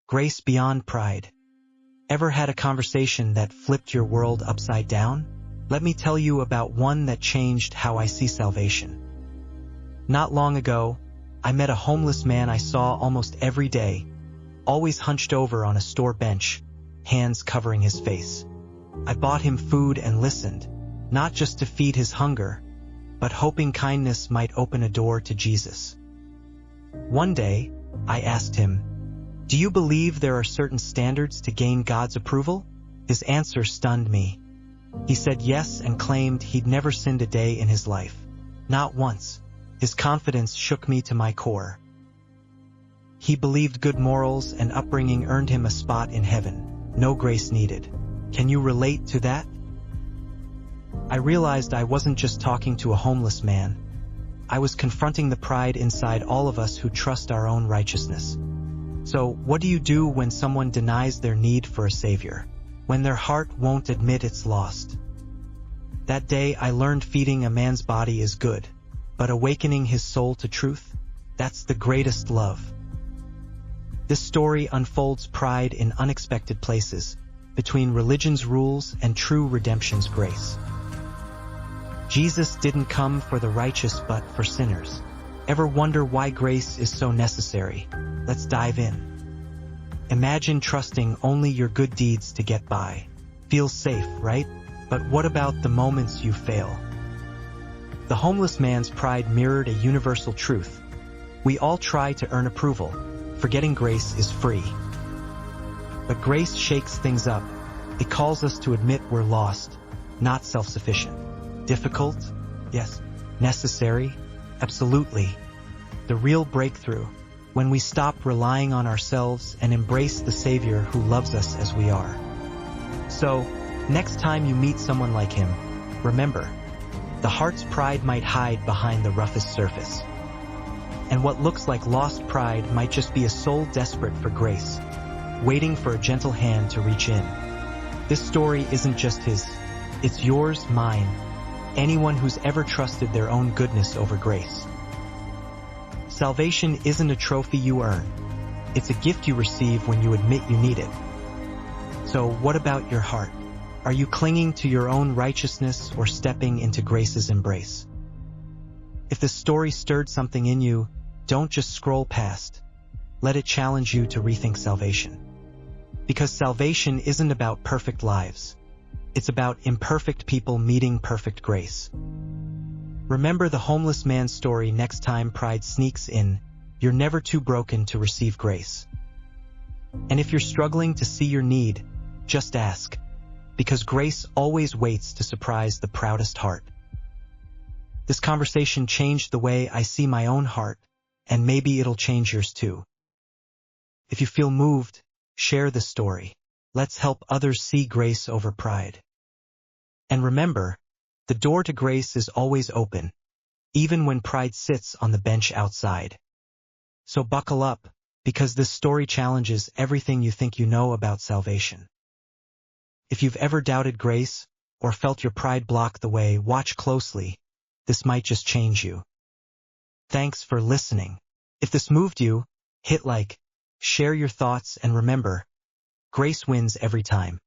Grace beyond pride. Ever had a conversation that flipped your world upside down? Let me tell you about one that changed how I see salvation. Not long ago, I met a homeless man I saw almost every day, always hunched over on a store bench, hands covering his face. I bought him food and listened, not just to feed his hunger, but hoping kindness might open a door to Jesus. One day, I asked him, "Do you believe there are certain standards to gain God's approval?" His answer stunned me. He said yes and claimed he'd never sinned a day in his life. Not once. His confidence shook me to my core. He believed good morals and upbringing earned him a spot in heaven, no grace needed. Can you relate to that? I realized I wasn't just talking to a homeless man. I was confronting the pride inside all of us who trust our own righteousness. So, what do you do when someone denies their need for a savior? When their heart won't admit it's lost? That day I learned feeding a man's body is good, but awakening his soul to truth, that's the greatest love. This story unfolds pride in unexpected places, between religion's rules and true redemption's grace. Jesus didn't come for the righteous but for sinners. Ever wonder why grace is so necessary? Let's dive in. Imagine trusting only your good deeds to get by. Feels safe, right? But what about the moments you fail? The homeless man's pride mirrored a universal truth. We all try to earn approval, forgetting grace is free. But grace shakes things up. It calls us to admit we're lost, not self-sufficient. Difficult? Yes. Necessary? Absolutely. The real breakthrough, when we stop relying on ourselves and embrace the Savior who loves us as we are. So, next time you meet someone like him, remember, the heart's pride might hide behind the roughest surface. And what looks like lost pride might just be a soul desperate for grace, waiting for a gentle hand to reach in. This story isn't just his, it's yours, mine, anyone who's ever trusted their own goodness over grace. Salvation isn't a trophy you earn. It's a gift you receive when you admit you need it. So what about your heart? Are you clinging to your own righteousness or stepping into grace's embrace? If the story stirred something in you, don't just scroll past. Let it challenge you to rethink salvation. Because salvation isn't about perfect lives. It's about imperfect people meeting perfect grace. Remember the homeless man's story next time pride sneaks in. You're never too broken to receive grace. And if you're struggling to see your need, just ask. Because grace always waits to surprise the proudest heart. This conversation changed the way I see my own heart, and maybe it'll change yours too. If you feel moved, share this story. Let's help others see grace over pride. And remember, the door to grace is always open, even when pride sits on the bench outside. So buckle up, because this story challenges everything you think you know about salvation. If you've ever doubted grace, or felt your pride block the way, watch closely. This might just change you. Thanks for listening. If this moved you, hit like, share your thoughts, and remember, grace wins every time.